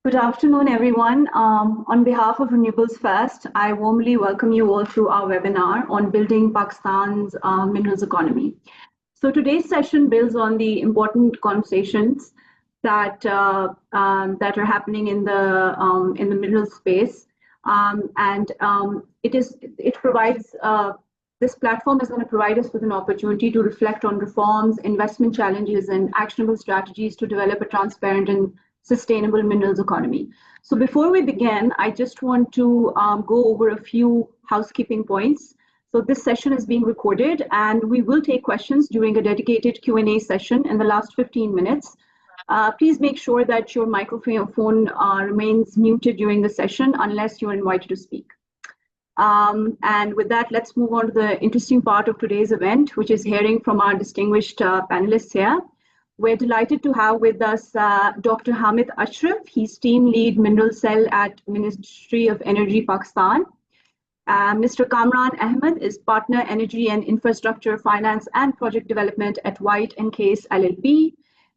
Good afternoon, everyone. On behalf of Renewables Fest, I warmly welcome you all to our webinar on building Pakistan's minerals economy. So today's session builds on the important conversations that are happening in the minerals space, it provides this platform is going to provide us with an opportunity to reflect on reforms, investment challenges, and actionable strategies to develop a transparent and sustainable minerals economy. So before we begin, I just want to go over a few housekeeping points. So this session is being recorded, and we will take questions during a dedicated Q&A session in the last 15 minutes. Please make sure that your microphone remains muted during the session unless you're invited to speak. And with that, let's move on to the interesting part of today's event, which is hearing from our distinguished panelists here. We're delighted to have with us Dr. Hamid Ashraf. He's Team Lead Mineral Cell at Ministry of Energy, Pakistan. Mr. Kamran Ahmed is Partner Energy and Infrastructure Finance and Project Development at White & Case LLP.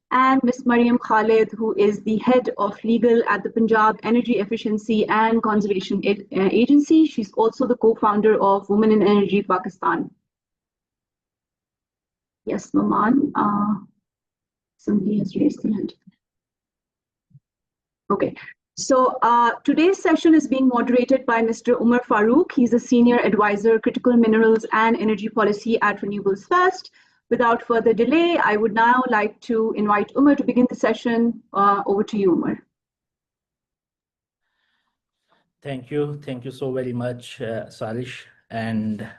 And Ms. Mariam Khalid, who is the Head of Legal at the Punjab Energy Efficiency and Conservation Agency. She's also the co-founder of Women in Energy Pakistan. Yes, Maman. Somebody has raised their hand. Okay. So today's session is being moderated by Mr. Umar Farooq. He's a Senior Advisor, Critical Minerals and Energy Policy at Renewables First. Without further delay, I would now like to invite Umar to begin the session. Over to you, Umar. Thank you. Thank you so very much, Salish. And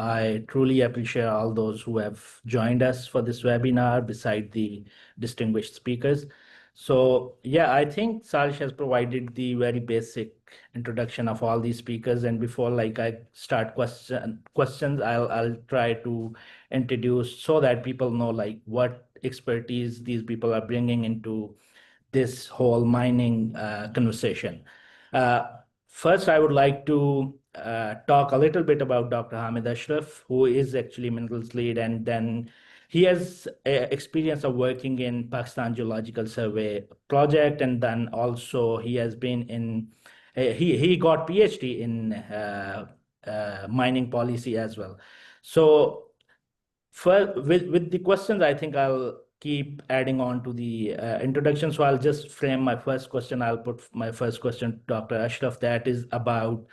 I truly appreciate all those who have joined us for this webinar beside the distinguished speakers. So yeah, I think Salish has provided the very basic introduction of all these speakers. And before I start questions, I'll try to introduce so that people know what expertise these people are bringing into this whole mining conversation. First, I would like to talk a little bit about Dr. Hamid Ashraf, who is actually minerals lead, and then he has experience of working in Pakistan Geological Survey project, and then also he has been in, he got PhD in mining policy as well. So with the questions, I think I'll keep adding on to the introduction. So I'll just frame my first question. I'll put my first question to Dr. Ashraf. That is about,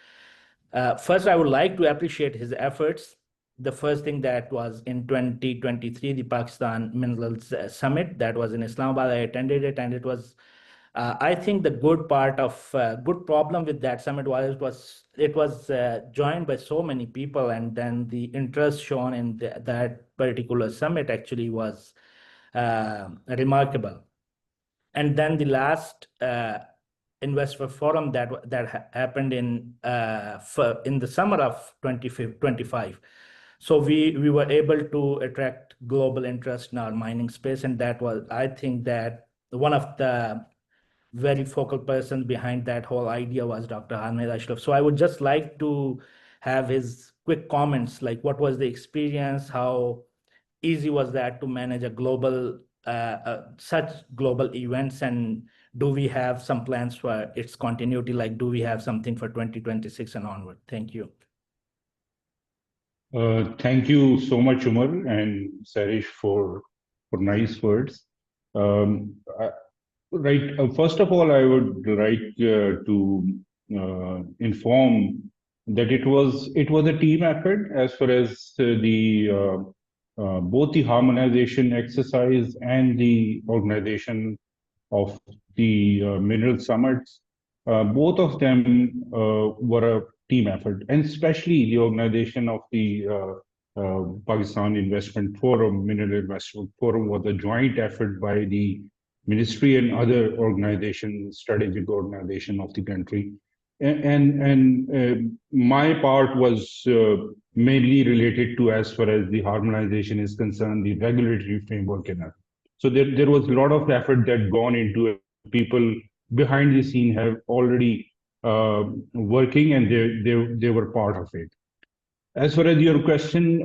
first, I would like to appreciate his efforts. The first thing that was in 2023, the Pakistan Minerals Summit that was in Islamabad. I attended it, and it was, I think the good part of, good problem with that summit was it was joined by so many people, and then the interest shown in that particular summit actually was remarkable. And then the last investor forum that happened in the summer of 2025. So we were able to attract global interest in our mining space, and that was, I think, that one of the very focal persons behind that whole idea was Dr. Hamid Ashraf. So I would just like to have his quick comments, like what was the experience, how easy was that to manage a global such global events, and do we have some plans for its continuity? Like, do we have something for 2026 and onward? Thank you. Thank you so much, Umar and Sarish, for nice words. First of all, I would like to inform that it was a team effort as far as both the harmonization exercise and the organization of the mineral summits. Both of them were a team effort, and especially the organization of the Pakistan Investment Forum, Mineral Investment Forum, was a joint effort by the ministry and other organizations, strategic organization of the country. And my part was mainly related to, as far as the harmonization is concerned, the regulatory framework and that. So there was a lot of effort that gone into it. People behind the scene have already working, and they were part of it. As far as your question,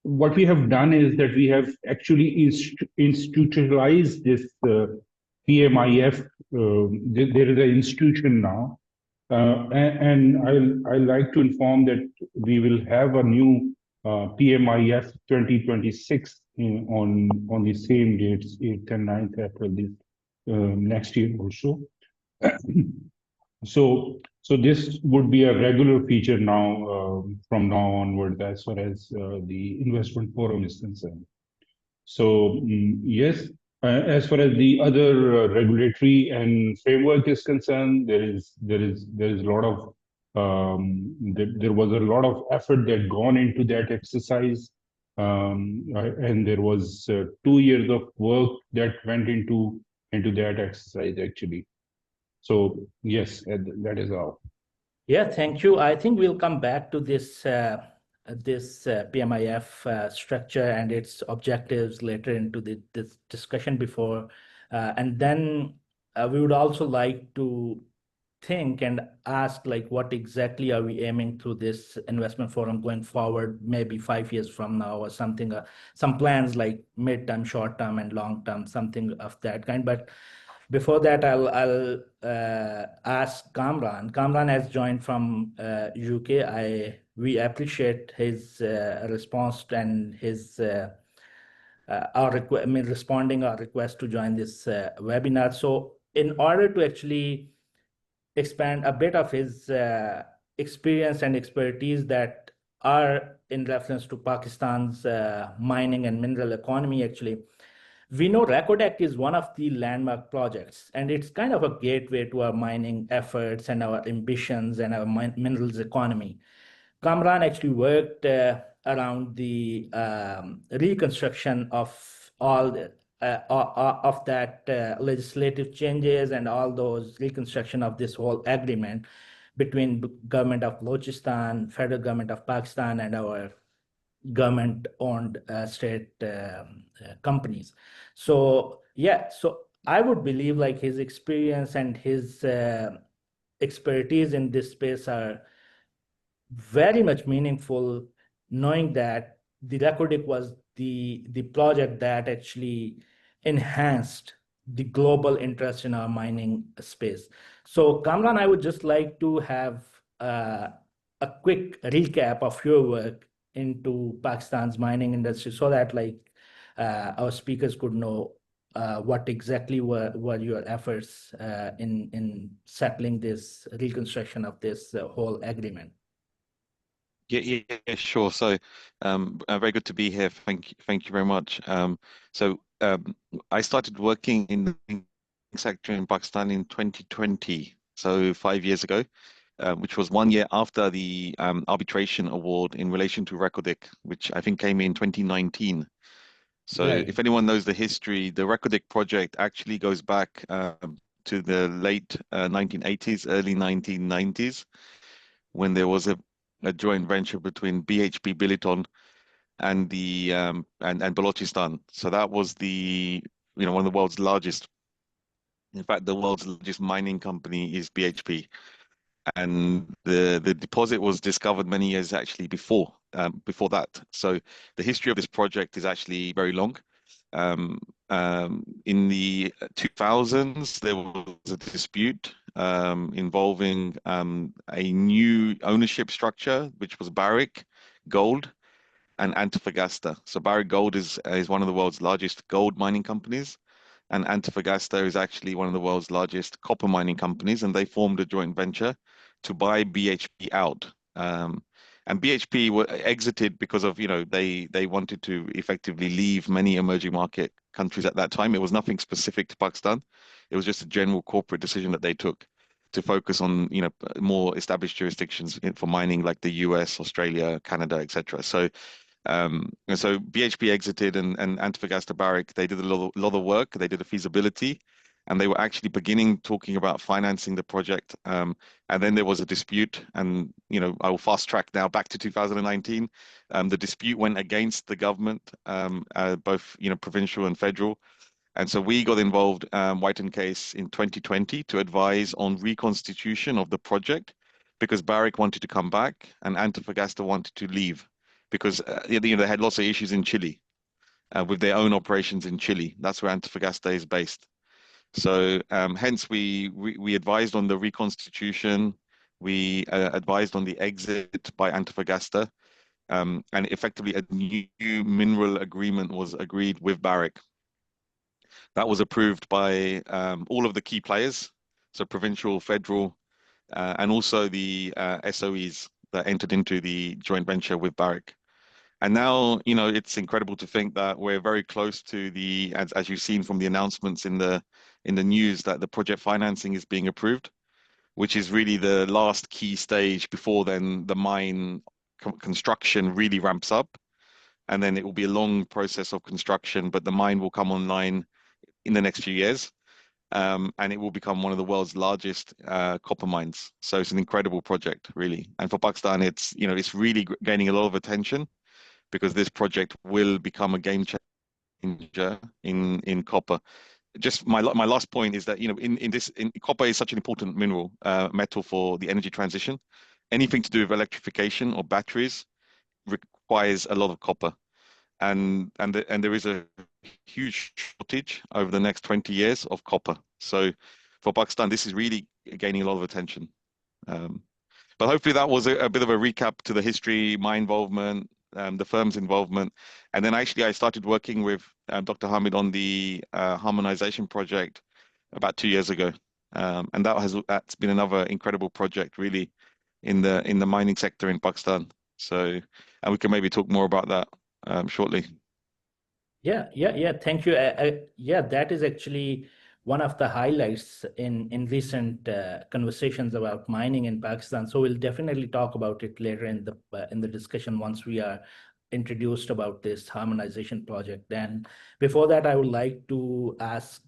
what we have done is that we have actually institutionalized this PMIF. There is an institution now, and I like to inform that we will have a new PMIF 2026 on the same dates, 8th and 9th April next year also. So this would be a regular feature now from now onward as far as the investment forum is concerned. So yes, as far as the other regulatory and framework is concerned, there is a lot of there was a lot of effort that gone into that exercise, and there was 2 years of work that went into that exercise actually. So yes, that is all. Yeah, thank you. I think we'll come back to this PMIF structure and its objectives later into this discussion before, and then we would also like to think and ask, like, what exactly are we aiming through this investment forum going forward, maybe 5 years from now or something, some plans like mid-term, short-term, and long-term, something of that kind. But before that, I'll ask Kamran. Kamran has joined from UK. We appreciate his response and his responding our request to join this webinar. So in order to actually expand a bit of his experience and expertise that are in reference to Pakistan's mining and mineral economy, actually, we know Recordec is one of the landmark projects, and it's kind of a gateway to our mining efforts and our ambitions and our minerals economy. Kamran actually worked around the reconstruction of all of that legislative changes and all those reconstruction of this whole agreement between government of Balochistan, federal government of Pakistan, and our government-owned state companies. So yeah, so I would believe like his experience and his expertise in this space are very much meaningful, knowing that the Recordec was the project that actually enhanced the global interest in our mining space. So Kamran, I would just like to have a quick recap of your work into Pakistan's mining industry so that like our speakers could know what exactly were your efforts in settling this reconstruction of this whole agreement. Yeah, sure. So, very good to be here. Thank you very much. I started working in the mining sector in Pakistan in 2020, so 5 years ago, which was 1 year after the arbitration award in relation to Recordec, which I think came in 2019. So, Right. if anyone knows the history, the Recordec project actually goes back to the late 1980s, early 1990s, when there was a joint venture between BHP Billiton and the and Balochistan. So that was one of the world's largest. In fact, the world's largest mining company is BHP, and the deposit was discovered many years actually before that. So the history of this project is actually very long. In the 2000s, there was a dispute involving a new ownership structure, which was Barrick Gold and Antofagasta. So Barrick Gold is one of the world's largest gold mining companies, and Antofagasta is actually one of the world's largest copper mining companies, and they formed a joint venture to buy BHP out. And BHP were exited because of, they wanted to effectively leave many emerging market countries at that time. It was nothing specific to Pakistan. It was just a general corporate decision that they took to focus on, more established jurisdictions for mining like the US, Australia, Canada, etc. So BHP exited, and Antofagasta Barrick, they did a lot of work. They did a feasibility, and they were actually beginning talking about financing the project. And then there was a dispute, and I will fast track now back to 2019. The dispute went against the government, both provincial and federal. And so we got involved, White & Case, in 2020 to advise on reconstitution of the project, because Barrick wanted to come back and Antofagasta wanted to leave, because they had lots of issues in Chile with their own operations in Chile. That's where Antofagasta is based. So hence we advised on the reconstitution. We advised on the exit by Antofagasta, and effectively a new mineral agreement was agreed with Barrick. That was approved by all of the key players, so provincial, federal, and also the SOEs that entered into the joint venture with Barrick. And now, it's incredible to think that we're very close to as you've seen from the announcements in the news, that the project financing is being approved, which is really the last key stage before then the mine construction really ramps up. And then it will be a long process of construction, but the mine will come online in the next few years. And it will become one of the world's largest copper mines. So it's an incredible project, really. And for Pakistan, it's really gaining a lot of attention, because this project will become a game changer in copper. Just my last point is that in copper is such an important mineral metal for the energy transition. Anything to do with electrification or batteries requires a lot of copper, and there is a huge shortage over the next 20 years of copper. So for Pakistan, this is really gaining a lot of attention. But hopefully that was a bit of a recap to the history, my involvement, the firm's involvement. And then actually I started working with Dr. Hamid on the harmonization project about 2 years ago. And that's been another incredible project, really, in the mining sector in Pakistan. So, and we can maybe talk more about that shortly. Yeah. Thank you. Yeah, that is actually one of the highlights in recent conversations about mining in Pakistan. So we'll definitely talk about it later in the discussion once we are introduced about this harmonization project. And before that, I would like to ask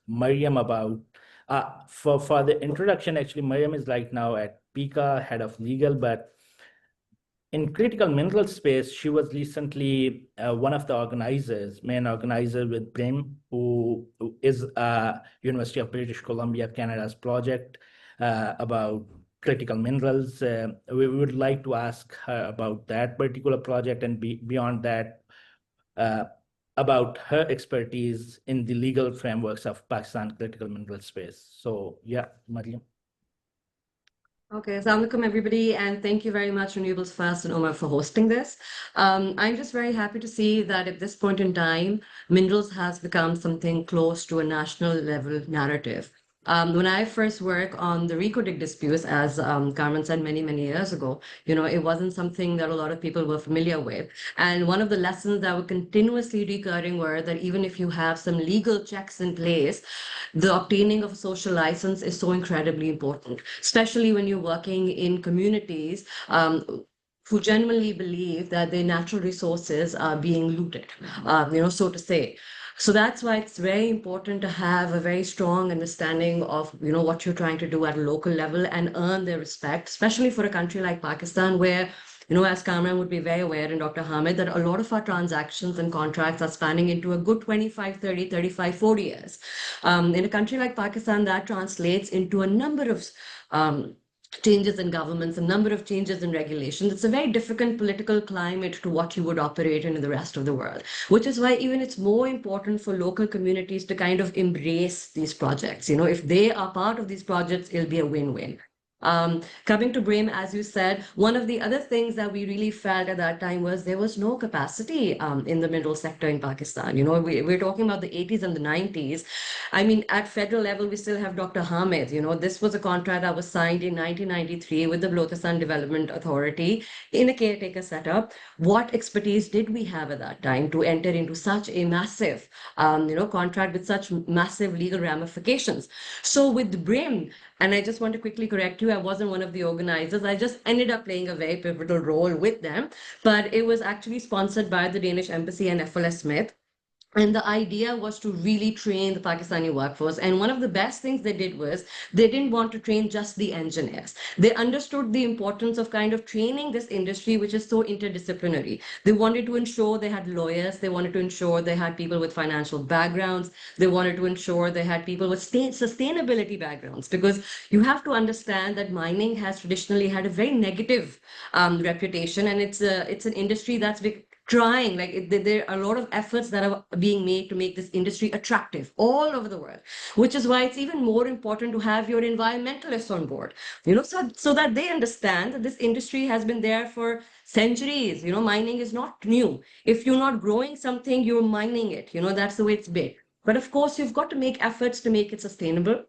Mariam about for the introduction. Actually, Mariam is right now at PICA, head of legal, but in critical mineral space, she was recently one of the main organizer with BRIM, who is University of British Columbia, Canada's project about critical minerals. We would like to ask her about that particular project, and beyond that, about her expertise in the legal frameworks of Pakistan critical mineral space. So yeah, Mariam. Okay, assalamu alaikum everybody, and thank you very much, Renewables First and Omar, for hosting this. I'm just very happy to see that at this point in time, minerals has become something close to a national level narrative. When I first worked on the RICO-DIC disputes, as Carmen said many, many years ago, it wasn't something that a lot of people were familiar with. And one of the lessons that were continuously recurring were that even if you have some legal checks in place, the obtaining of a social license is so incredibly important, especially when you're working in communities who genuinely believe that their natural resources are being looted, so to say. So that's why it's very important to have a very strong understanding of, what you're trying to do at a local level and earn their respect, especially for a country like Pakistan, where, as Kamran would be very aware, and Dr. Hamid, that a lot of our transactions and contracts are spanning into a good 25, 30, 35, 40 years. In a country like Pakistan, that translates into a number of changes in governments, a number of changes in regulations. It's a very difficult political climate to what you would operate in the rest of the world, which is why even it's more important for local communities to kind of embrace these projects. If they are part of these projects, it'll be a win-win. Coming to BRIM, as you said, one of the other things that we really felt at that time was there was no capacity in the mineral sector in Pakistan. We're talking about the 80s and the 90s. I mean, at federal level, we still have Dr. Hamid. This was a contract that was signed in 1993 with the Balochistan Development Authority in a caretaker setup. What expertise did we have at that time to enter into such a massive, contract with such massive legal ramifications? So with BRIM, and I just want to quickly correct you, I wasn't one of the organizers. I just ended up playing a very pivotal role with them. But it was actually sponsored by the Danish Embassy and FLS Smith. And the idea was to really train the Pakistani workforce. And one of the best things they did was they didn't want to train just the engineers. They understood the importance of kind of training this industry, which is so interdisciplinary. They wanted to ensure they had lawyers. They wanted to ensure they had people with financial backgrounds. They wanted to ensure they had people with sustainability backgrounds, because you have to understand that mining has traditionally had a very negative reputation. And it's an industry that's trying, like there are a lot of efforts that are being made to make this industry attractive all over the world, which is why it's even more important to have your environmentalists on board, so that they understand that this industry has been there for centuries. Mining is not new. If you're not growing something, you're mining it. That's the way it's been. But of course, you've got to make efforts to make it sustainable.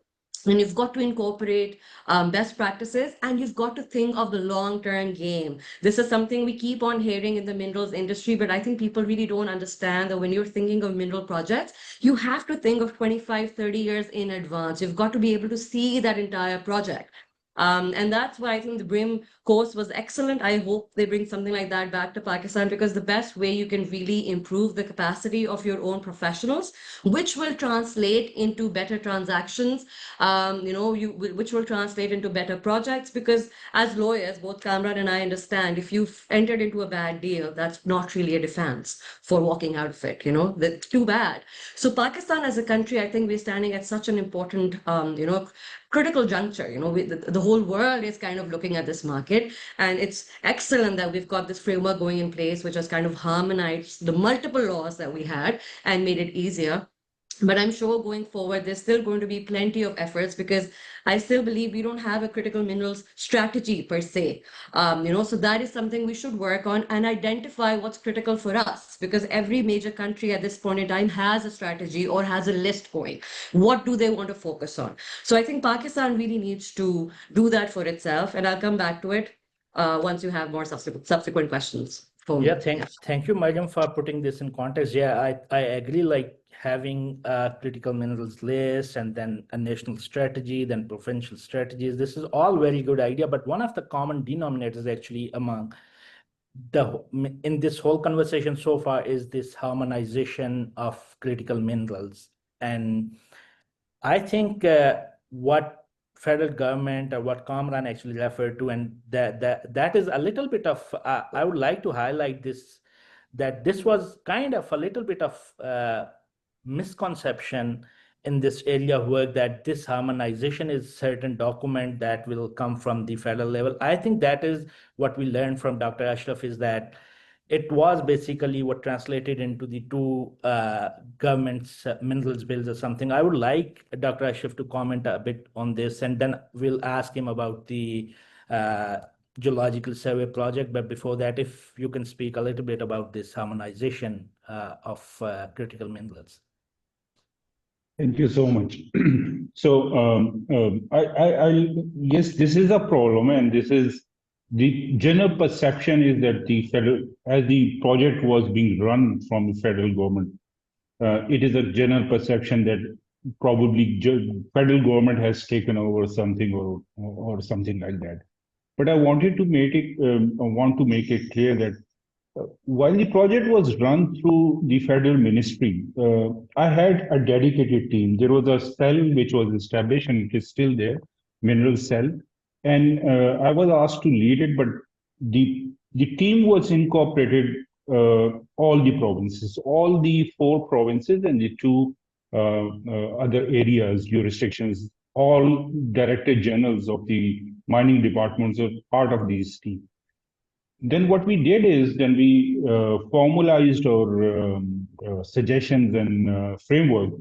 And you've got to incorporate best practices, and you've got to think of the long-term game. This is something we keep on hearing in the minerals industry, but I think people really don't understand that when you're thinking of mineral projects, you have to think of 25, 30 years in advance. You've got to be able to see that entire project. And that's why I think the BRIM course was excellent. I hope they bring something like that back to Pakistan, because the best way you can really improve the capacity of your own professionals, which will translate into better transactions, which will translate into better projects. Because as lawyers, both Kamran and I understand, if you've entered into a bad deal, that's not really a defense for walking out of it. That's too bad. So Pakistan as a country, I think we're standing at such an important, critical juncture. The whole world is kind of looking at this market, and it's excellent that we've got this framework going in place, which has kind of harmonized the multiple laws that we had and made it easier. But I'm sure going forward, there's still going to be plenty of efforts, because I still believe we don't have a critical minerals strategy per se. So that is something we should work on and identify what's critical for us, because every major country at this point in time has a strategy or has a list going. What do they want to focus on? So I think Pakistan really needs to do that for itself, and I'll come back to it once you have more subsequent questions. Yeah, thank you, Mariam, for putting this in context. Yeah, I agree, like having a critical minerals list and then a national strategy, then provincial strategies. This is all very good idea, but one of the common denominators actually among in this whole conversation so far is this harmonization of critical minerals. And I think what federal government or what Kamran actually referred to, and that is a little bit of, I would like to highlight this, that this was kind of a little bit of misconception in this area of work, that this harmonization is certain document that will come from the federal level. I think that is what we learned from Dr. Ashraf, is that it was basically what translated into the two governments' minerals bills or something. I would like Dr. Ashraf to comment a bit on this, and then we'll ask him about the geological survey project. But before that, if you can speak a little bit about this harmonization of critical minerals. Thank you so much. Yes, this is a problem, and this is the general perception is that as the project was being run from the federal government, it is a general perception that probably federal government has taken over something or something like that. But I want to make it clear that while the project was run through the federal ministry, I had a dedicated team. There was a cell which was established, and it is still there, mineral cell. And I was asked to lead it, but the team was incorporated all the provinces, all the 4 provinces and the 2 other areas, jurisdictions, all director generals of the mining departments are part of these teams. Then what we did is, then we formalized our suggestions and framework.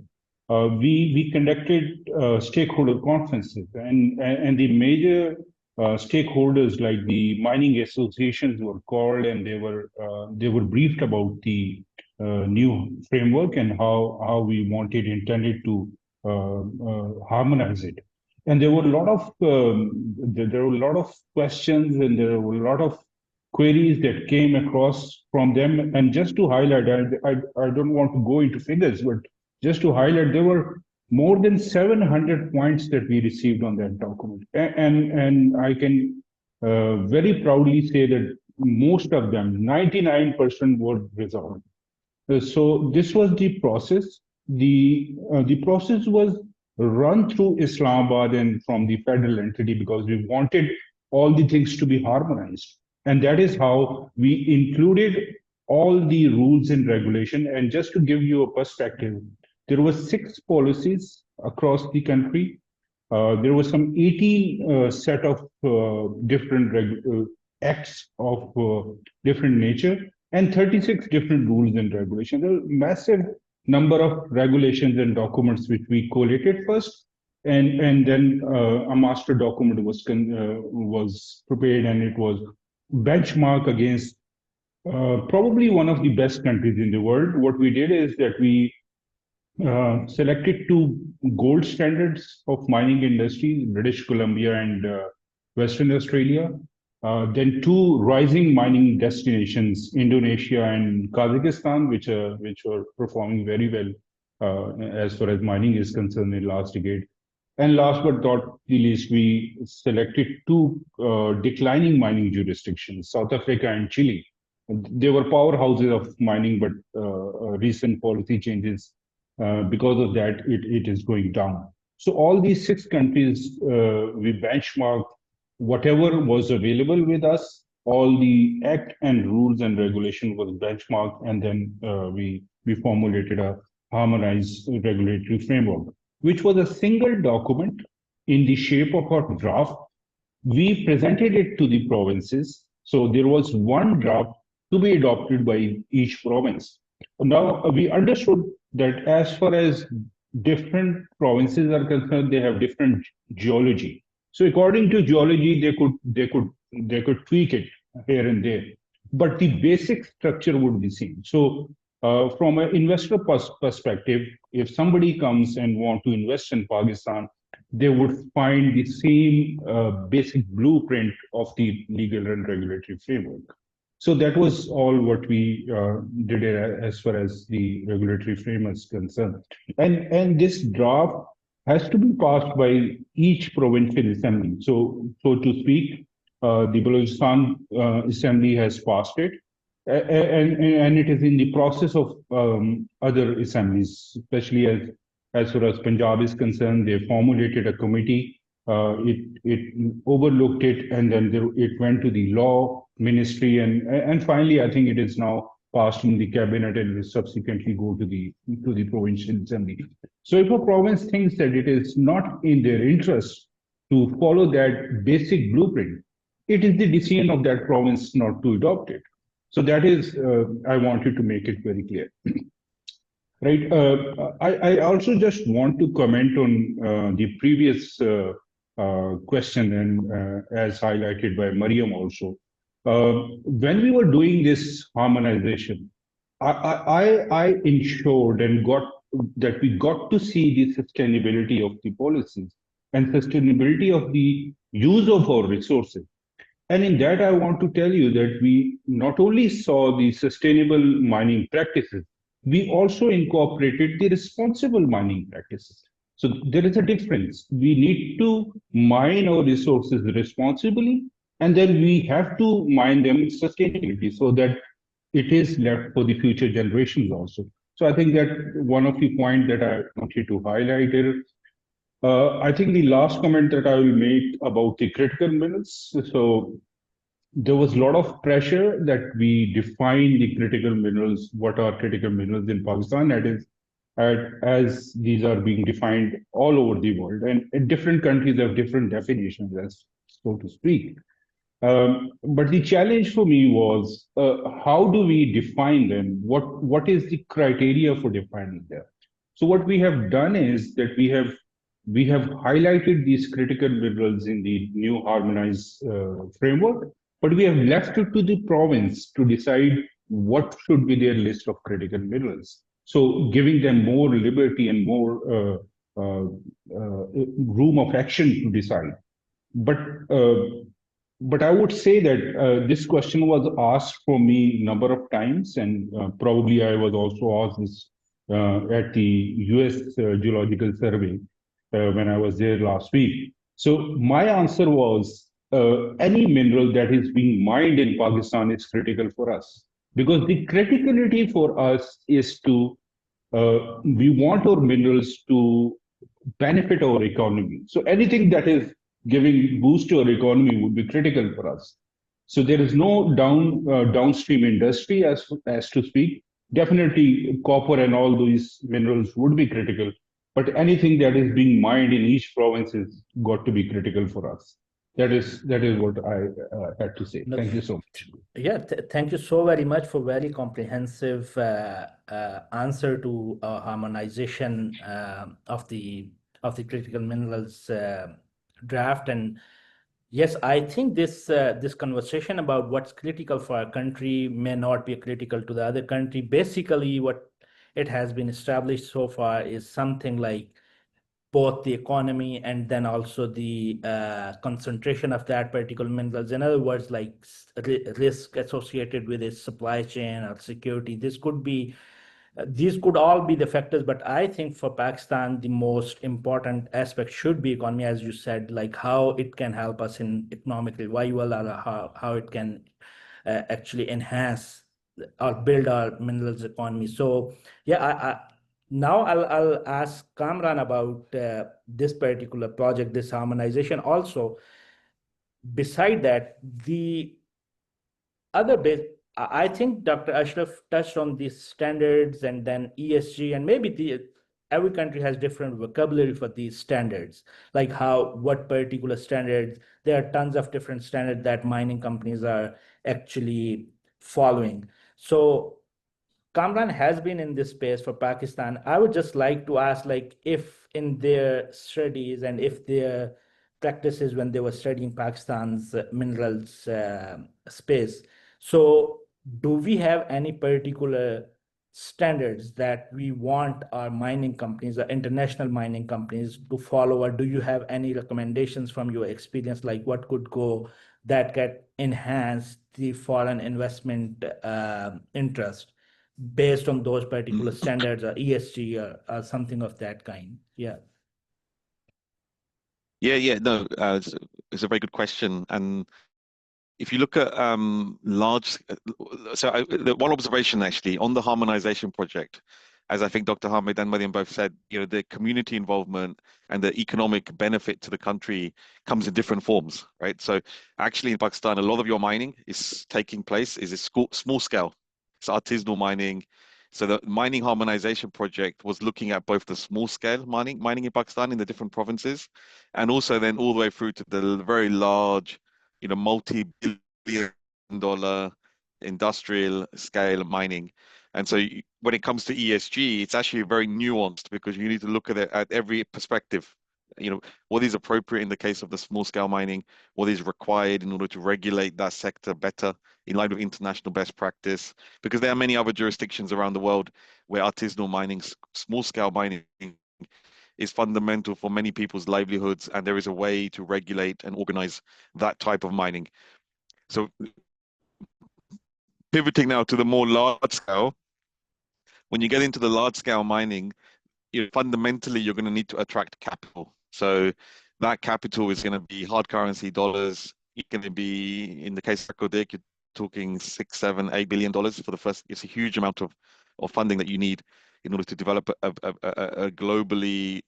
We conducted stakeholder conferences, and the major stakeholders like the mining associations were called, and they were briefed about the new framework and how we intended to harmonize it. And there were a lot of questions, and there were a lot of queries that came across from them. And just to highlight, I don't want to go into figures, but just to highlight, there were more than 700 points that we received on that document. And I can very proudly say that most of them, 99%, were resolved. So this was the process. The process was run through Islamabad and from the federal entity, because we wanted all the things to be harmonized. And that is how we included all the rules and regulation. And just to give you a perspective, there were 6 policies across the country. There was some 18 set of different acts of different nature. and 36 different rules and regulations. There are massive number of regulations and documents which we collated first, and then a master document was prepared, and it was benchmark against probably one of the best countries in the world. What we did is that we selected two gold standards of mining industry, British Columbia and Western Australia. Then two rising mining destinations, Indonesia and Kazakhstan, which were performing very well as far as mining is concerned in last decade. And last but not the least, we selected two declining mining jurisdictions, South Africa and Chile. They were powerhouses of mining, but recent policy changes, because of that, it is going down. So all these 6 countries, we benchmarked whatever was available with us, all the act and rules and regulation was benchmarked, and then we formulated a harmonized regulatory framework, which was a single document in the shape of a draft. We presented it to the provinces. So there was one draft to be adopted by each province. Now, we understood that as far as different provinces are concerned, they have different geology. So according to geology, they could tweak it here and there, but the basic structure would be same. So from an investor perspective, if somebody comes and want to invest in Pakistan, they would find the same basic blueprint of the legal and regulatory framework. So that was all what we did as far as the regulatory framework is concerned. And this draft has to be passed by each provincial assembly. So to speak, the Balochistan assembly has passed it, and it is in the process of other assemblies, especially as far as Punjab is concerned. They formulated a committee. It overlooked it, and then it went to the law ministry, and finally, I think it is now passed in the cabinet and will subsequently go to the provincial assembly. So if a province thinks that it is not in their interest to follow that basic blueprint, it is the decision of that province not to adopt it. So that is, I wanted to make it very clear. Right. I also just want to comment on the previous question, and as highlighted by Mariam also. When we were doing this harmonization, I ensured and we got to see the sustainability of the policies and sustainability of the use of our resources. And in that, I want to tell you that we not only saw the sustainable mining practices, we also incorporated the responsible mining practices. So there is a difference. We need to mine our resources responsibly, and then we have to mine them sustainably so that it is left for the future generations also. So I think that one of the points that I wanted to highlight here. I think the last comment that I will make about the critical minerals. So there was a lot of pressure that we define the critical minerals, what are critical minerals in Pakistan, that is, as these are being defined all over the world. And different countries have different definitions, as so to speak. But the challenge for me was, how do we define them? What is the criteria for defining them? So what we have done is that we have highlighted these critical minerals in the new harmonized framework, but we have left it to the province to decide what should be their list of critical minerals. So giving them more liberty and more room of action to decide. But I would say that this question was asked for me a number of times, and probably I was also asked this at the US Geological Survey when I was there last week. So my answer was, any mineral that is being mined in Pakistan is critical for us, because the criticality for us is to, we want our minerals to benefit our economy. So anything that is giving boost to our economy would be critical for us. So there is no downstream industry as to speak. Definitely copper and all these minerals would be critical, but anything that is being mined in each province has got to be critical for us. That is what I had to say. No, Thank you so much. yeah, thank you so very much for very comprehensive answer to harmonization of the critical minerals draft. And yes, I think this conversation about what's critical for our country may not be critical to the other country. Basically, what it has been established so far is something like both the economy and then also the concentration of that particular minerals. In other words, like risk associated with its supply chain or security. These could all be the factors, but I think for Pakistan, the most important aspect should be economy, as you said, like how it can help us in economic revival, or how it can actually enhance or build our minerals economy. So yeah, now I'll ask Kamran about this particular project, this harmonization. Also, beside that, the other bit, I think Dr. Ashraf touched on these standards and then ESG, and maybe every country has different vocabulary for these standards, like what particular standards. There are tons of different standards that mining companies are actually following. So Kamran has been in this space for Pakistan. I would just like to ask, like, if in their studies and if their practices when they were studying Pakistan's minerals space, so do we have any particular standards that we want our mining companies, or international mining companies, to follow, or do you have any recommendations from your experience, like what could go that can enhance the foreign investment interest based on those particular standards, or ESG, or something of that kind? Yeah. Yeah, no, it's a very good question. And if you look at one observation actually on the harmonization project, as I think Dr. Hamid and Mariam both said, the community involvement and the economic benefit to the country comes in different forms, right? So actually in Pakistan, a lot of your mining is taking place is a small scale. It's artisanal mining. So the mining harmonization project was looking at both the small scale mining in Pakistan in the different provinces, and also then all the way through to the very large, multi-billion dollar industrial scale mining. And so when it comes to ESG, it's actually very nuanced because you need to look at it at every perspective. What is appropriate in the case of the small scale mining, what is required in order to regulate that sector better in line with international best practice, because there are many other jurisdictions around the world where artisanal mining, small scale mining is fundamental for many people's livelihoods, and there is a way to regulate and organize that type of mining. So pivoting now to the more large scale, when you get into the large scale mining, fundamentally you're going to need to attract capital. So that capital is going to be hard currency dollars. It's going to be, in the case of Kodak, you're talking $6, $7, $8 billion for the first. It's a huge amount of funding that you need in order to develop a globally,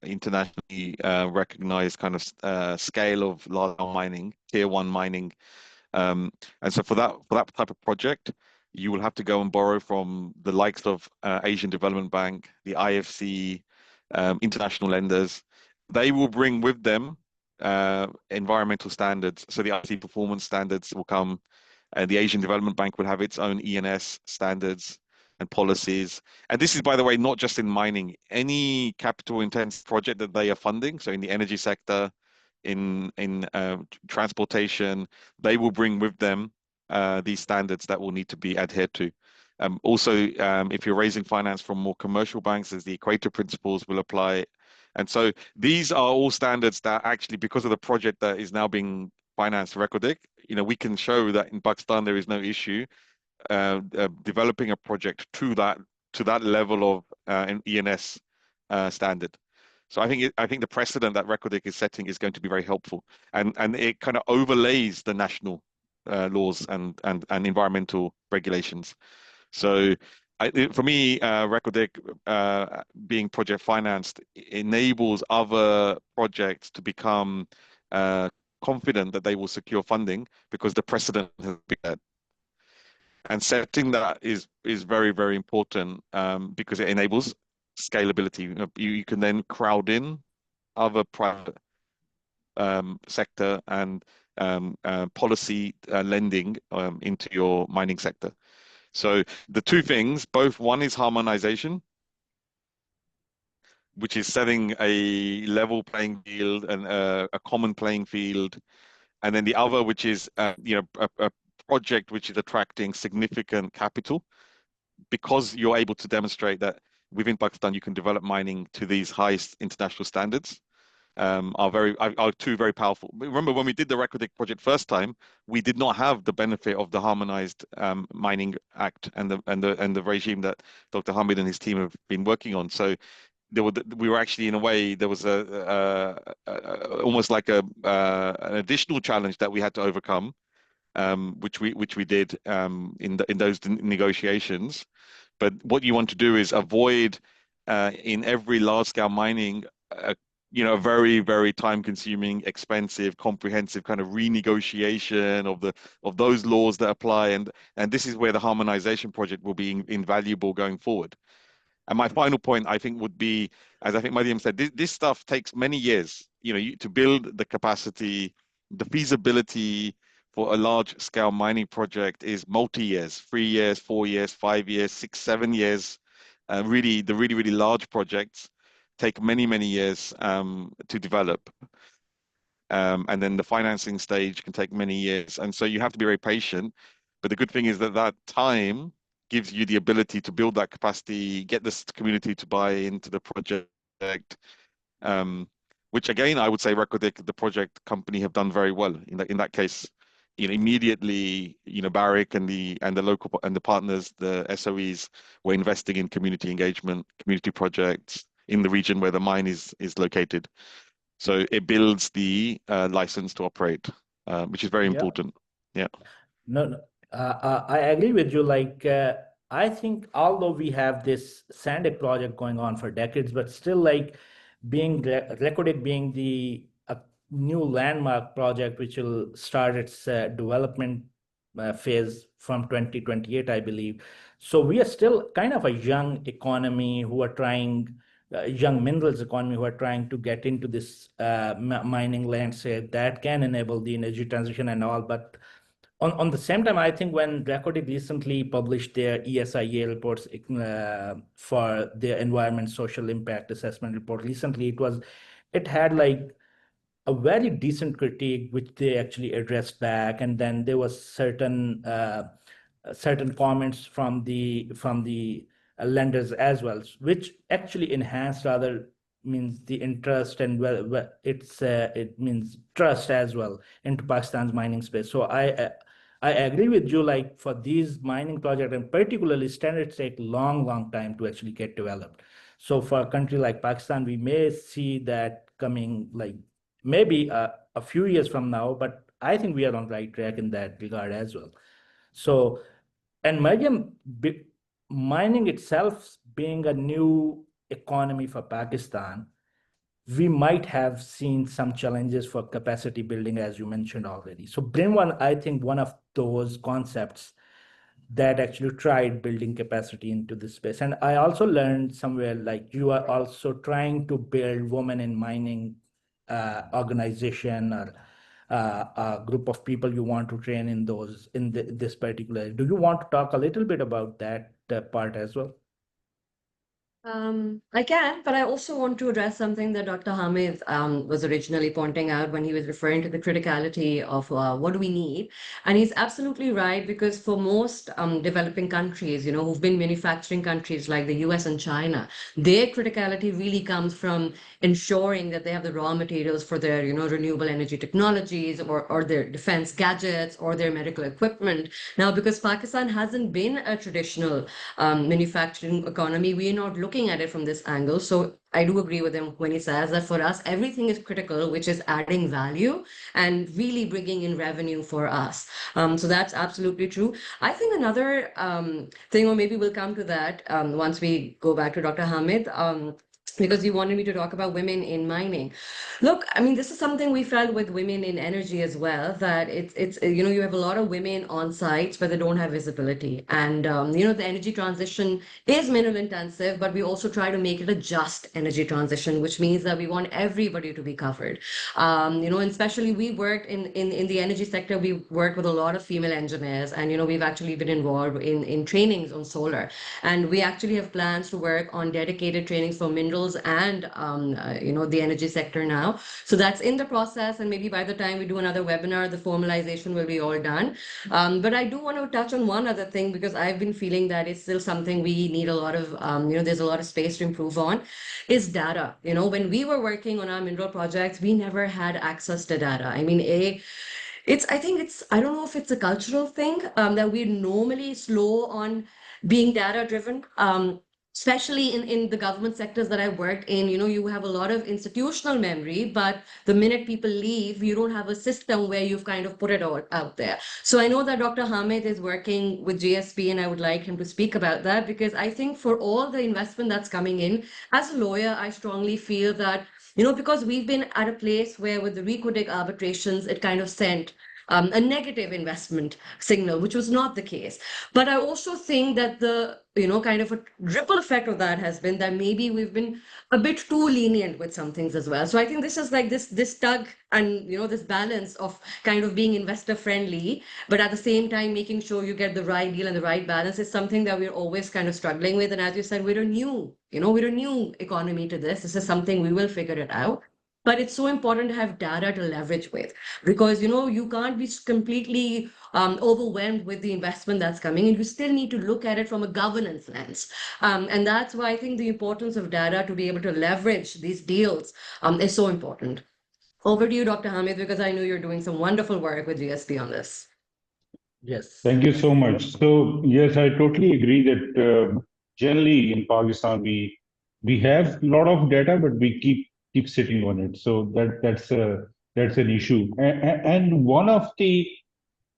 internationally recognized kind of scale of large mining, tier one mining. And so for that type of project, you will have to go and borrow from the likes of Asian Development Bank, the IFC, international lenders. They will bring with them environmental standards. So the IFC performance standards will come. The Asian Development Bank will have its own ENS standards and policies. And this is, by the way, not just in mining. Any capital intensive project that they are funding, so in the energy sector, in transportation, they will bring with them these standards that will need to be adhered to. Also, if you're raising finance from more commercial banks, as the Equator Principles will apply. And so these are all standards that actually, because of the project that is now being financed Recordec, we can show that in Pakistan there is no issue developing a project to that level of an ENS standard. So I think the precedent that Recordec is setting is going to be very helpful, and it kind of overlays the national laws and environmental regulations. So for me, Recordec being project financed enables other projects to become confident that they will secure funding because the precedent has been set. And setting that is very, very important because it enables scalability. You can then crowd in other private sector and policy lending into your mining sector. So the two things, both one is harmonization, which is setting a level playing field and a common playing field, and then the other, which is a project which is attracting significant capital, because you're able to demonstrate that within Pakistan you can develop mining to these highest international standards. Are two very powerful. Remember, when we did the Reko Diq project first time, we did not have the benefit of the Harmonized Mining Act and the regime that Dr. Hamid and his team have been working on. So we were actually, in a way, there was almost like an additional challenge that we had to overcome, which we did in those negotiations. But what you want to do is avoid in every large scale mining a very, very time-consuming, expensive, comprehensive kind of renegotiation of those laws that apply, and this is where the harmonization project will be invaluable going forward. And my final point, I think, would be, as I think Mariam said, this stuff takes many years. To build the capacity, the feasibility for a large-scale mining project is multi-years, 3 years, 4 years, 5 years, 6, 7 years. Really, the really large projects take many years to develop, and then the financing stage can take many years, and so you have to be very patient. But the good thing is that time gives you the ability to build that capacity, get this community to buy into the project, which again I would say Reko Diq, the project company, have done very well in that case. Immediately, Barrick and the local and the partners, the SOEs, were investing in community engagement, community projects in the region where the mine is located. So it builds the license to operate, which is very important. Yeah. No, I agree with you. I think although we have this Sandic project going on for decades, but still, being recorded being the new landmark project, which will start its development phase from 2028, I believe. So we are still kind of a young economy who are trying. Young minerals economy who are trying to get into this mining landscape that can enable the energy transition and all. But on the same time, I think when Reko Diq recently published their ESIA reports for their environment social impact assessment report recently, it had a very decent critique which they actually addressed back, and then there was certain comments from the lenders as well, which actually enhanced rather means the interest, and it means trust as well into Pakistan's mining space. So I agree with you, for these mining projects, and particularly standards take long time to actually get developed. So for a country like Pakistan, we may see that coming maybe a few years from now, but I think we are on the right track in that regard as well. So, and Mariam, mining itself being a new economy for Pakistan, we might have seen some challenges for capacity building, as you mentioned already. So Brin1, I think one of those concepts that actually tried building capacity into this space. And I also learned somewhere you are also trying to build women in mining organization or a group of people you want to train in this particular. Do you want to talk a little bit about that part as well? I can, but I also want to address something that Dr. Hamid was originally pointing out when he was referring to the criticality of what do we need. And he's absolutely right, because for most developing countries, who've been manufacturing countries like the US and China, their criticality really comes from ensuring that they have the raw materials for their, renewable energy technologies or their defense gadgets or their medical equipment. Now, because Pakistan hasn't been a traditional manufacturing economy, we are not looking at it from this angle. So I do agree with him when he says that for us, everything is critical, which is adding value and really bringing in revenue for us. So that's absolutely true. I think another thing, or maybe we'll come to that once we go back to Dr. Hamid, because you wanted me to talk about women in mining. Look, I mean, this is something we felt with women in energy as well, that it's you have a lot of women on sites, but they don't have visibility. And the energy transition is mineral intensive, but we also try to make it a just energy transition, which means that we want everybody to be covered. And especially we worked in the energy sector, we worked with a lot of female engineers, and we've actually been involved in trainings on solar. And we actually have plans to work on dedicated trainings for minerals and the energy sector now. So that's in the process, and maybe by the time we do another webinar, the formalization will be all done. But I do want to touch on one other thing, because I've been feeling that it's still something we need a lot of, there's a lot of space to improve on, is data. When we were working on our mineral projects, we never had access to data. I mean, I don't know if it's a cultural thing, that we're normally slow on being data driven. Especially in the government sectors that I worked in, you have a lot of institutional memory, but the minute people leave, you don't have a system where you've kind of put it all out there. So I know that Dr. Hamid is working with GSP, and I would like him to speak about that, because I think for all the investment that's coming in, as a lawyer, I strongly feel that, because we've been at a place where with the RICO dig arbitrations, it kind of sent a negative investment signal, which was not the case. But I also think that the kind of a ripple effect of that has been that maybe we've been a bit too lenient with some things as well. So I think this is like this tug and this balance of kind of being investor friendly, but at the same time making sure you get the right deal and the right balance is something that we're always kind of struggling with. And as you said, we're a new economy to this. This is something we will figure it out. But it's so important to have data to leverage with, because you can't be completely overwhelmed with the investment that's coming, and you still need to look at it from a governance lens. And that's why I think the importance of data to be able to leverage these deals is so important. Over to you, Dr. Hamid, because I know you're doing some wonderful work with GSP on this. Yes. Thank you so much. So yes, I totally agree that generally in Pakistan we have a lot of data, but we keep sitting on it. So that's an issue. And one of the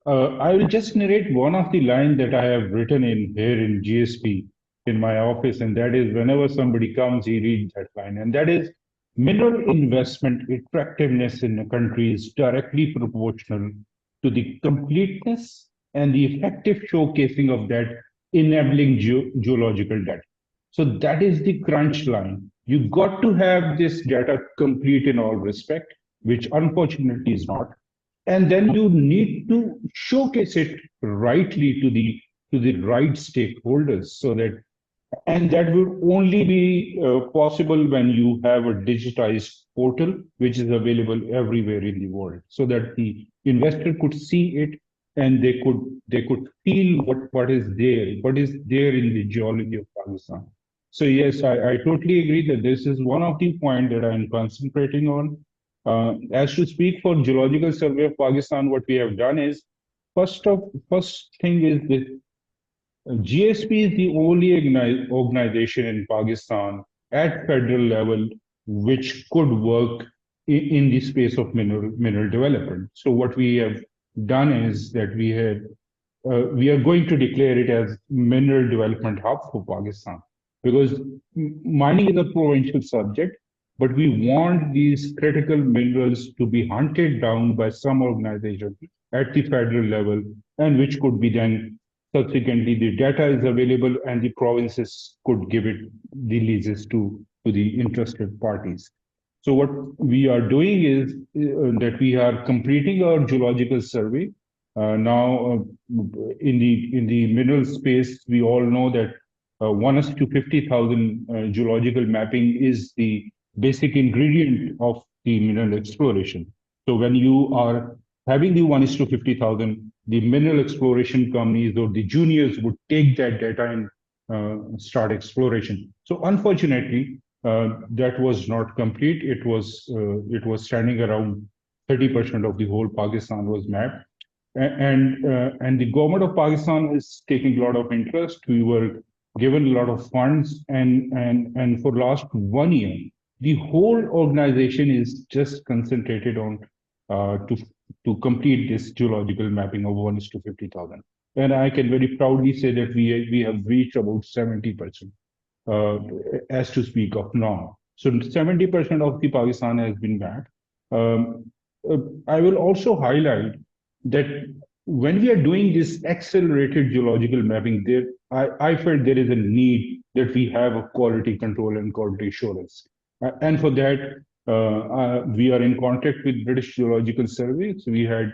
I will just narrate one of the lines that I have written in here in GSP in my office, and that is whenever somebody comes, he reads that line, and that is mineral investment attractiveness in a country is directly proportional to the completeness and the effective showcasing of that enabling geological data. So that is the crunch line. You got to have this data complete in all respect, which unfortunately is not. And then you need to showcase it rightly to the right stakeholders, so that and that will only be possible when you have a digitized portal which is available everywhere in the world, so that the investor could see it and they could feel what is there in the geology of Pakistan. So yes, I totally agree that this is one of the points that I'm concentrating on. As to speak for Geological Survey of Pakistan, what we have done is first thing is that GSP is the only organization in Pakistan at federal level which could work in the space of mineral development. So what we have done is that we are going to declare it as mineral development hub for Pakistan, because mining is a provincial subject, but we want these critical minerals to be hunted down by some organization at the federal level, and which could be then subsequently the data is available and the provinces could give it the leases to the interested parties. So what we are doing is that we are completing our geological survey. Now, in the mineral space, we all know that 1:50,000 geological mapping is the basic ingredient of the mineral exploration. So when you are having the 1:50,000, the mineral exploration companies or the juniors would take that data and start exploration. So unfortunately, that was not complete. It was standing around 30% of the whole Pakistan was mapped, and the government of Pakistan is taking a lot of interest. We were given a lot of funds, and for last 1 year, the whole organization is just concentrated on to complete this geological mapping of 1:50,000. And I can very proudly say that we have reached about 70%, as to speak of now. So 70% of the Pakistan has been mapped. Um, I will also highlight that when we are doing this accelerated geological mapping, I felt there is a need that we have a quality control and quality assurance. And for that, we are in contact with British Geological Survey. So we had,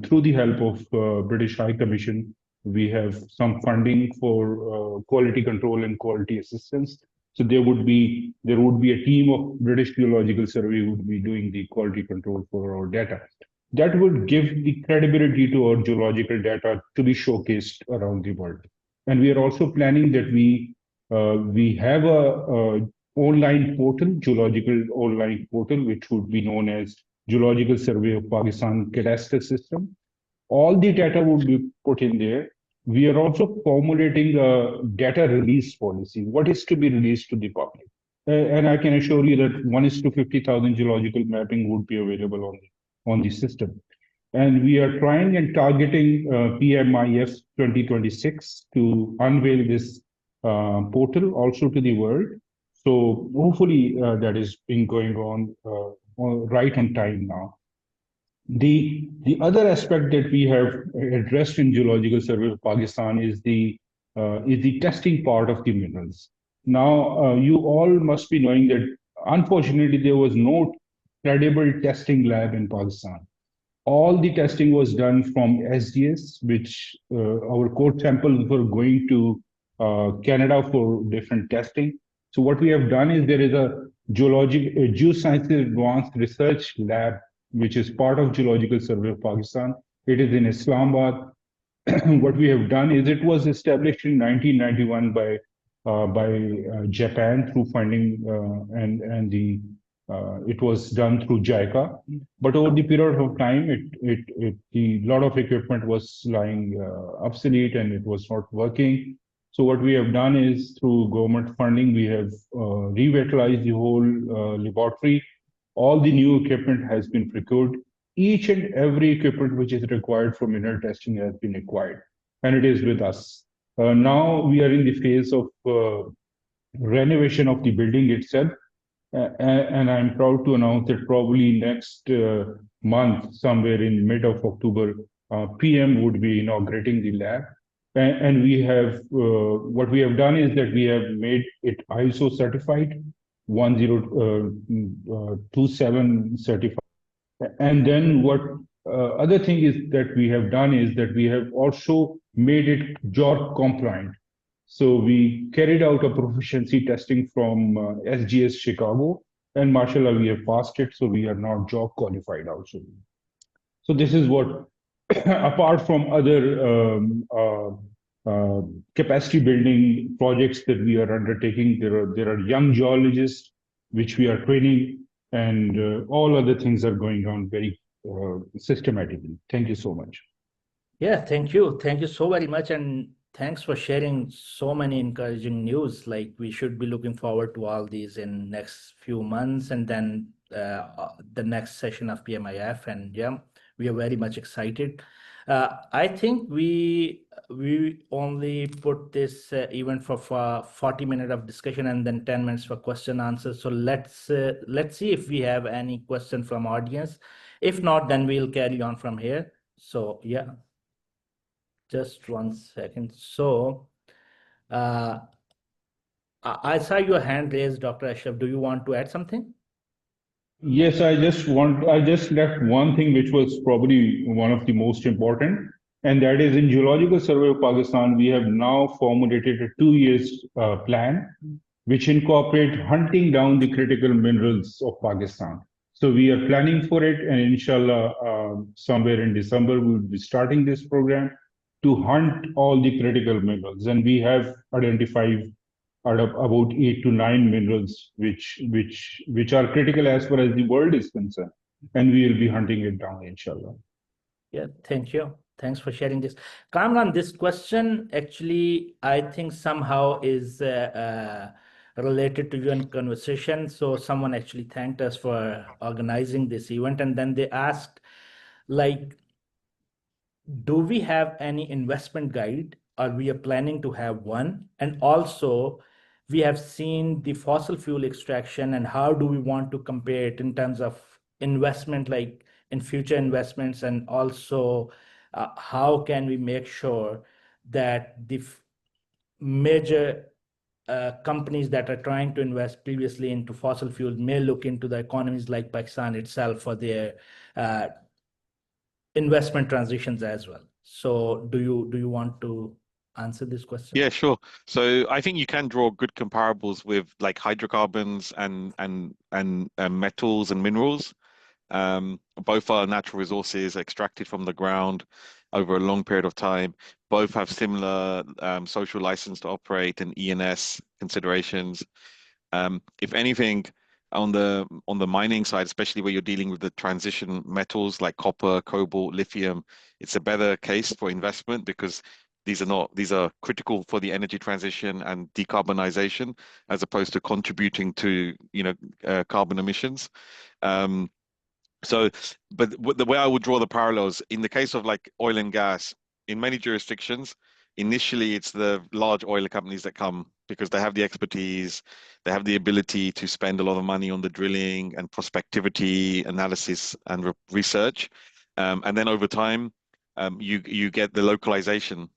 through the help of British High Commission, we have some funding for quality control and quality assistance. So there would be a team of British Geological Survey who would be doing the quality control for our data. That would give the credibility to our geological data to be showcased around the world. And we are also planning that we have a online portal, geological online portal, which would be known as Geological Survey of Pakistan Cadastre System. All the data would be put in there. We are also formulating a data release policy. What is to be released to the public? And I can assure you that 1:50,000 geological mapping would be available on the system. And we are trying and targeting PMIF 2026 to unveil this portal also to the world. So hopefully that is being going on right on time now. The other aspect that we have addressed in Geological Survey of Pakistan is the testing part of the minerals. Now, you all must be knowing that unfortunately there was no credible testing lab in Pakistan. All the testing was done from SGS, which our core samples were going to Canada for different testing. So what we have done is there is a geosciences advanced research lab, which is part of Geological Survey of Pakistan. It is in Islamabad. What we have done is it was established in 1991 by Japan through funding and it was done through JICA. But over the period of time, the lot of equipment was lying obsolete and it was not working. So what we have done is through government funding, we have revitalized the whole laboratory. All the new equipment has been procured. Each and every equipment which is required for mineral testing has been acquired, and it is with us. Now we are in the phase of renovation of the building itself. And I'm proud to announce that probably next month, somewhere in mid of October, PM would be inaugurating the lab. And we have, what we have done is that we have made it ISO certified, 1027 certified. And then what other thing is that we have done is that we have also made it JORC compliant. So we carried out a proficiency testing from SGS Chicago, and mashallah, we have passed it. So we are now JORC qualified also. So this is what, apart from other capacity building projects that we are undertaking, there are young geologists which we are training, and all other things are going on very systematically. Thank you so much. Yeah, thank you. Thank you so very much. And thanks for sharing so many encouraging news. Like we should be looking forward to all these in next few months and then the next session of PMIF. And yeah, we are very much excited. I think we only put this event for 40 minutes of discussion and then 10 minutes for question answer. So let's see if we have any question from audience. If not, then we'll carry on from here. So yeah. Just 1 second. So I saw your hand raised, Dr. Ashraf. Do you want to add something? Yes, I just left one thing which was probably one of the most important, and that is in Geological Survey of Pakistan, we have now formulated a 2 years plan, which incorporate hunting down the critical minerals of Pakistan. So we are planning for it, and inshallah, somewhere in December, we will be starting this program to hunt all the critical minerals. And we have identified about 8 to 9 minerals which are critical as far as the world is concerned. And we will be hunting it down, inshallah. Yeah, thank you. Thanks for sharing this. Kamran, this question actually, I think somehow is related to your conversation. So someone actually thanked us for organizing this event. And then they asked, like, do we have any investment guide or we are planning to have one? And also, we have seen the fossil fuel extraction, and how do we want to compare it in terms of investment, like in future investments, and also how can we make sure that the major companies that are trying to invest previously into fossil fuels may look into the economies like Pakistan itself for their investment transitions as well. So do you want to answer this question? Yeah, sure. So I think you can draw good comparables with like hydrocarbons and metals and minerals. Both are natural resources extracted from the ground over a long period of time. Both have similar social license to operate and ENS considerations. If anything, on the mining side, especially where you're dealing with the transition metals like copper, cobalt, lithium, it's a better case for investment because these are critical for the energy transition and decarbonization as opposed to contributing to carbon emissions. Um, so, but the way I would draw the parallels in the case of like oil and gas, in many jurisdictions, initially it's the large oil companies that come because they have the expertise, they have the ability to spend a lot of money on the drilling and prospectivity analysis and research, and then over time, you get the localization.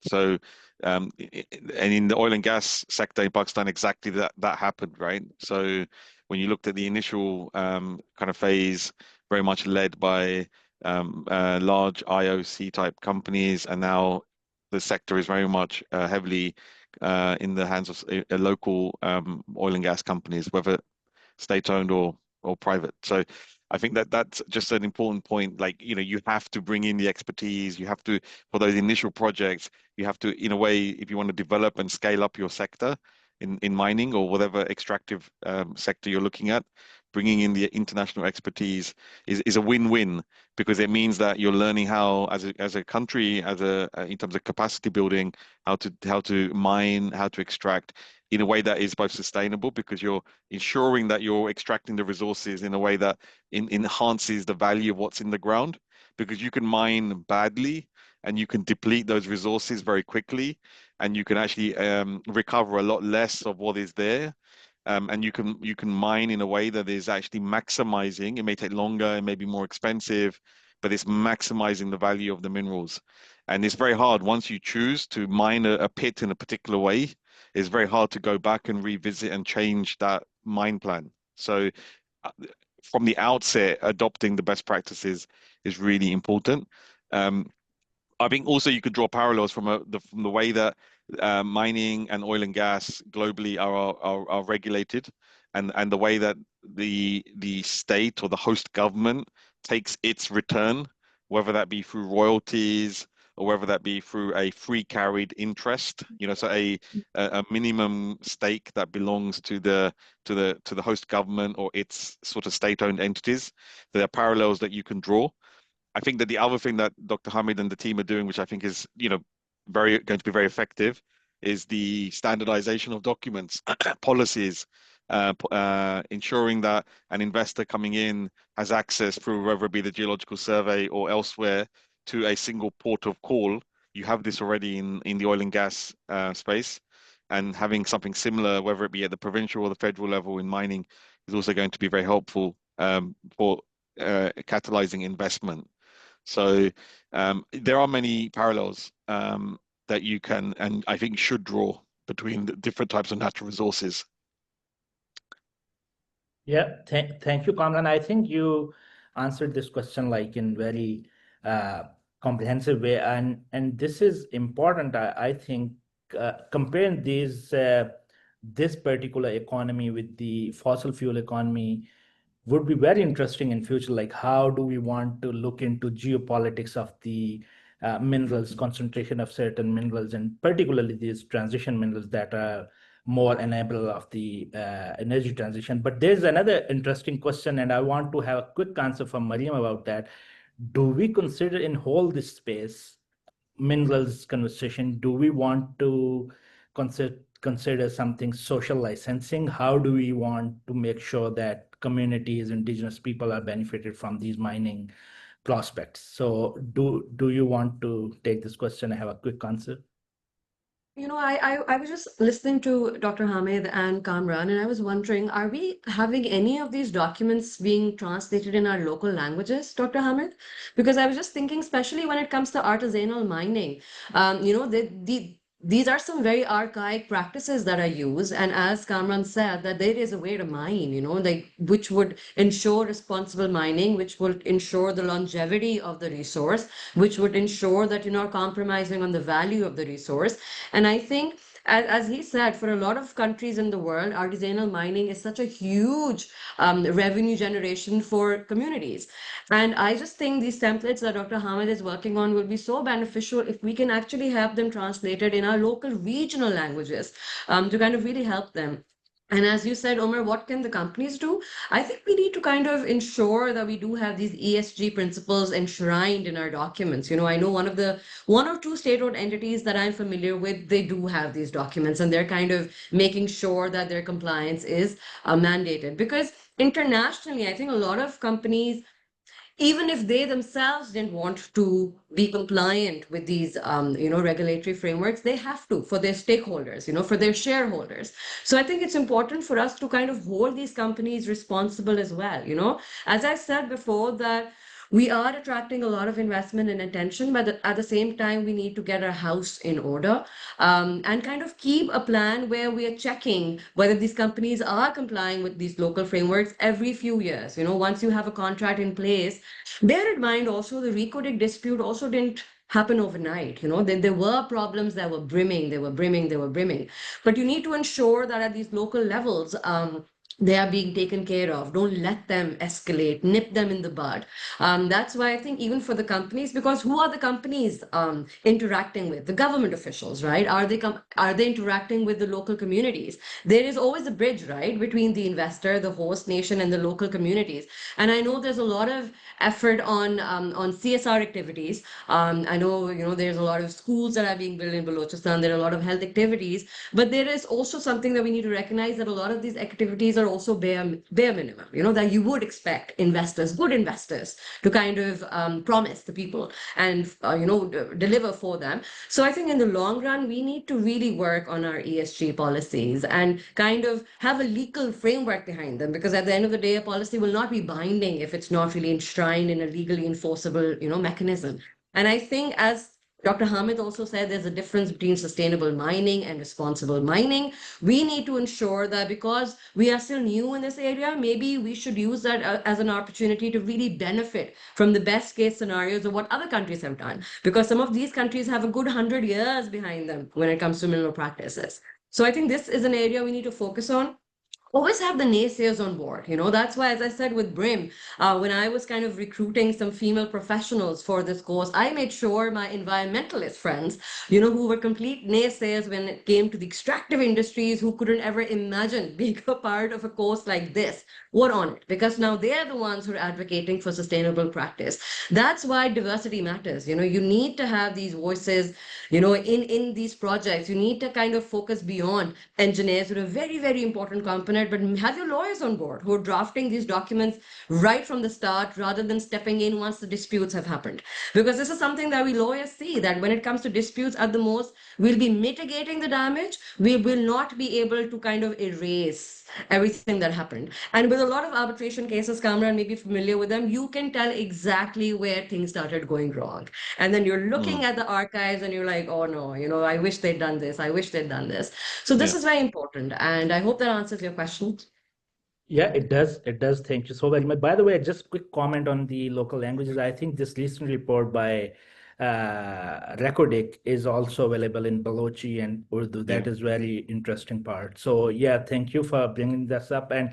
So, and in the oil and gas sector in Pakistan, exactly that happened, right? So when you looked at the initial kind of phase very much led by large IOC type companies, and now the sector is very much heavily in the hands of local oil and gas companies, whether state-owned or private. So I think that that's just an important point. Like, you have to bring in the expertise. You have to, for those initial projects, you have to, in a way, if you want to develop and scale up your sector in mining or whatever extractive sector you're looking at, bringing in the international expertise is a win-win because it means that you're learning how, as a country, in terms of capacity building, how to mine, how to extract in a way that is both sustainable because you're ensuring that you're extracting the resources in a way that enhances the value of what's in the ground, because you can mine badly and you can deplete those resources very quickly, and you can actually recover a lot less of what is there. And you can mine in a way that is actually maximizing. It may take longer, it may be more expensive, but it's maximizing the value of the minerals. And it's very hard once you choose to mine a pit in a particular way. It's very hard to go back and revisit and change that mine plan. So from the outset, adopting the best practices is really important. I think also you could draw parallels from the way that mining and oil and gas globally are regulated, and the way that the state or the host government takes its return, whether that be through royalties or whether that be through a free carried interest, so a minimum stake that belongs to the host government or its sort of state-owned entities. There are parallels that you can draw. I think that the other thing that Dr. Hamid and the team are doing, which I think is, going to be very effective, is the standardization of documents, policies, ensuring that an investor coming in has access through whether it be the Geological Survey or elsewhere to a single port of call. You have this already in the oil and gas space, and having something similar, whether it be at the provincial or the federal level in mining, is also going to be very helpful for catalyzing investment. So there are many parallels that you can, and I think should draw between the different types of natural resources. Yeah, thank you, Kamran. I think you answered this question like in very comprehensive way, and this is important. I think comparing this particular economy with the fossil fuel economy would be very interesting in future. Like, how do we want to look into geopolitics of the minerals, concentration of certain minerals, and particularly these transition minerals that are more enabler of the energy transition. But there's another interesting question, and I want to have a quick answer from Mariam about that. Do we consider in whole this space, minerals conversation, do we want to consider something social licensing? How do we want to make sure that communities, indigenous people are benefited from these mining prospects? So do you want to take this question and have a quick answer? I was just listening to Dr. Hamid and Kamran, and I was wondering, are we having any of these documents being translated in our local languages, Dr. Hamid? Because I was just thinking, especially when it comes to artisanal mining, these are some very archaic practices that are used. And as Kamran said, that there is a way to mine, like which would ensure responsible mining, which would ensure the longevity of the resource, which would ensure that you're not compromising on the value of the resource. And I think, as he said, for a lot of countries in the world, artisanal mining is such a huge revenue generation for communities. And I just think these templates that Dr. Hamid is working on will be so beneficial if we can actually have them translated in our local regional languages to kind of really help them. And as you said, Omar, what can the companies do? I think we need to kind of ensure that we do have these ESG principles enshrined in our documents. I know one or two state-owned entities that I'm familiar with, they do have these documents, and they're kind of making sure that their compliance is mandated. Because internationally, I think a lot of companies, even if they themselves didn't want to be compliant with these regulatory frameworks, they have to for their stakeholders, for their shareholders. So I think it's important for us to kind of hold these companies responsible as well. As I said before, that we are attracting a lot of investment and attention, but at the same time, we need to get our house in order and kind of keep a plan where we are checking whether these companies are complying with these local frameworks every few years. Once you have a contract in place, bear in mind also the recoding dispute also didn't happen overnight. There were problems that were brimming, they were brimming. But you need to ensure that at these local levels, they are being taken care of. Don't let them escalate, nip them in the bud. That's why I think even for the companies, because who are the companies interacting with? The government officials, right? Are they interacting with the local communities? There is always a bridge, right, between the investor, the host nation, and the local communities. And I know there's a lot of effort on CSR activities. I know there's a lot of schools that are being built in Balochistan. There are a lot of health activities, but there is also something that we need to recognize, that a lot of these activities are also bare minimum. That you would expect investors, good investors, to kind of promise the people and deliver for them. So I think in the long run, we need to really work on our ESG policies and kind of have a legal framework behind them, because at the end of the day, a policy will not be binding if it's not really enshrined in a legally enforceable mechanism. And I think, as Dr. Hamid also said, there's a difference between sustainable mining and responsible mining. We need to ensure that, because we are still new in this area, maybe we should use that as an opportunity to really benefit from the best case scenarios of what other countries have done, because some of these countries have a good 100 years behind them when it comes to mineral practices. So I think this is an area we need to focus on. Always have the naysayers on board. That's why, as I said with BRIM, when I was kind of recruiting some female professionals for this course, I made sure my environmentalist friends, who were complete naysayers when it came to the extractive industries, who couldn't ever imagine being a part of a course like this, were on it, because now they're the ones who are advocating for sustainable practice. That's why diversity matters. You need to have these voices, in these projects. You need to kind of focus beyond engineers, who are a very, very important component, but have your lawyers on board who are drafting these documents right from the start, rather than stepping in once the disputes have happened. Because this is something that we lawyers see, that when it comes to disputes, at the most, we'll be mitigating the damage. We will not be able to kind of erase everything that happened. And with a lot of arbitration cases, Kamran may be familiar with them, you can tell exactly where things started going wrong. And then you're looking at the archives and you're like, oh no, I wish they'd done this. I wish they'd done this. So this is very important. And I hope that answers your question. Yeah, it does. It does. Thank you so very much. By the way, just quick comment on the local languages. I think this recent report by Recodic is also available in Balochi and Urdu. That is very interesting part. So yeah, thank you for bringing this up. And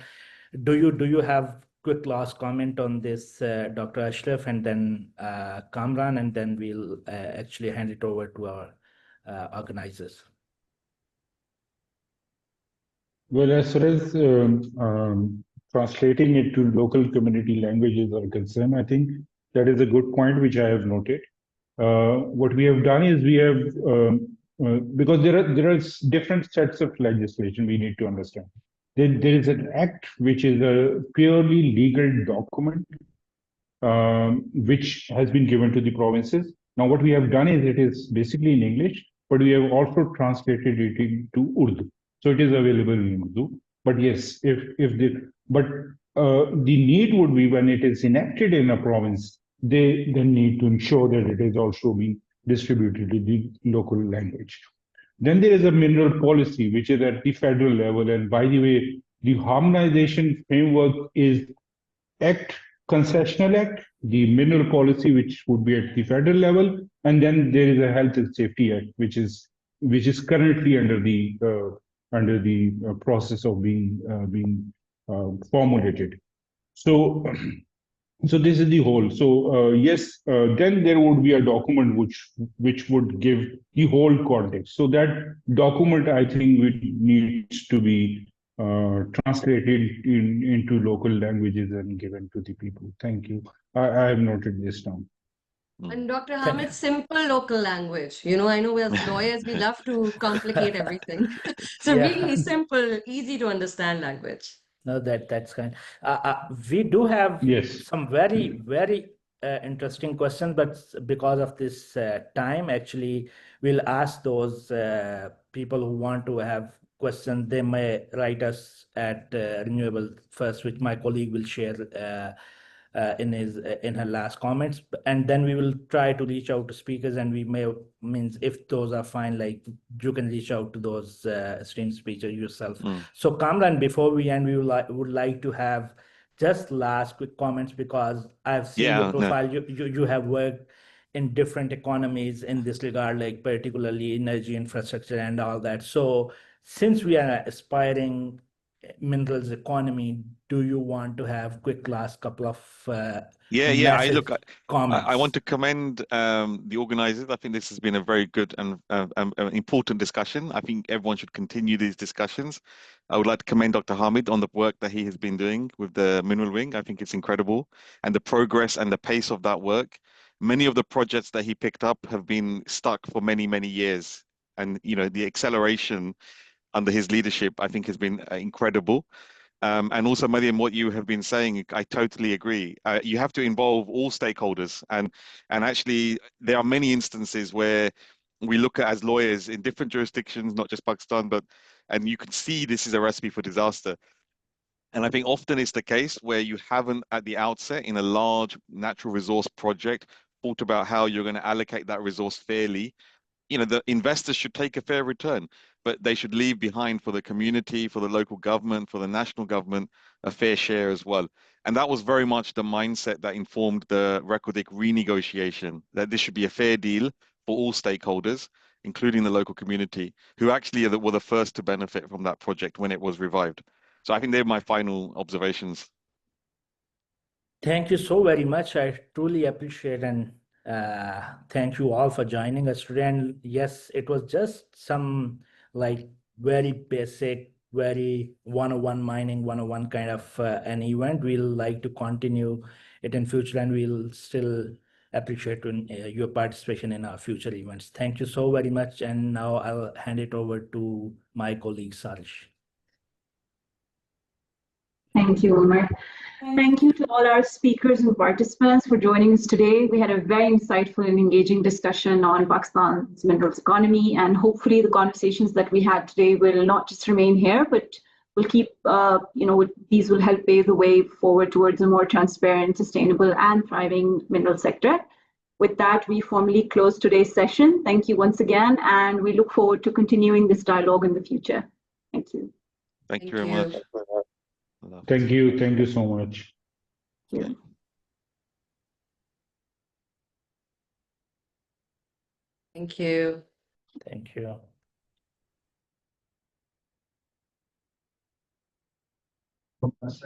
do you have quick last comment on this, Dr. Ashraf, and then Kamran, and then we'll actually hand it over to our organizers. Well, as far as translating it to local community languages are concerned, I think that is a good point which I have noted. What we have done is we have, because there are different sets of legislation we need to understand. There is an act which is a purely legal document which has been given to the provinces. Now, what we have done is it is basically in English, but we have also translated it into Urdu. So it is available in Urdu. But yes, the need would be when it is enacted in a province, they then need to ensure that it is also being distributed in the local language. Then there is a mineral policy, which is at the federal level. And by the way, the harmonization framework is Act, Concessional Act, the mineral policy, which would be at the federal level, and then there is a Health and Safety Act, which is currently under the process of being formulated. So so this is the whole. So yes, then there would be a document which would give the whole context. So that document, I think, needs to be translated into local languages and given to the people. Thank you. I have noted this down. And Dr. Hamid, simple local language. You know, I know as lawyers, we love to complicate everything. So Yeah. really simple, easy to understand language. No, that's kind. We do have Yes. some very interesting questions, but because of this time, actually, we'll ask those people who want to have questions. They may write us at Renewable first, which my colleague will share in her last comments, and then we will try to reach out to speakers, and we may means if those are fine, like you can reach out to those esteemed speakers yourself. So Kamran, before we end, we would like to have just last quick comments, because I've seen your profile. You have worked in different economies in this regard, like particularly energy infrastructure and all that. So since we are aspiring minerals economy, do you want to have quick last couple of comments? I want to commend the organizers. I think this has been a very good and important discussion. I think everyone should continue these discussions. I would like to commend Dr. Hamid on the work that he has been doing with the Mineral Wing. I think it's incredible, and the progress and the pace of that work. Many of the projects that he picked up have been stuck for many years, and the acceleration under his leadership, I think, has been incredible. And also, Mariam, what you have been saying, I totally agree. You have to involve all stakeholders, and actually, there are many instances where we look at, as lawyers in different jurisdictions, not just Pakistan, and you can see this is a recipe for disaster. And I think often it's the case where you haven't, at the outset, in a large natural resource project, thought about how you're going to allocate that resource fairly. The investors should take a fair return, but they should leave behind for the community, for the local government, for the national government, a fair share as well. And that was very much the mindset that informed the Recordic renegotiation, that this should be a fair deal for all stakeholders, including the local community, who actually were the first to benefit from that project when it was revived. So I think they're my final observations. Thank you so very much. I truly appreciate, and thank you all for joining us today. And yes, it was just some like very basic, very 101 mining 101 kind of an event. We'll like to continue it in future, and we'll still appreciate your participation in our future events. Thank you so very much. And now I'll hand it over to my colleague Sarish. Thank you, Umar. Thank you to all our speakers and participants for joining us today. We had a very insightful and engaging discussion on Pakistan's minerals economy, and hopefully the conversations that we had today will not just remain here, but will keep, these will help pave the way forward towards a more transparent, sustainable, and thriving mineral sector. With that, we formally close today's session. Thank you once again, and we look forward to continuing this dialogue in the future. Thank you. Thank you very much. Thank you. Thank you so much. Thank you. Thank you. Thank you.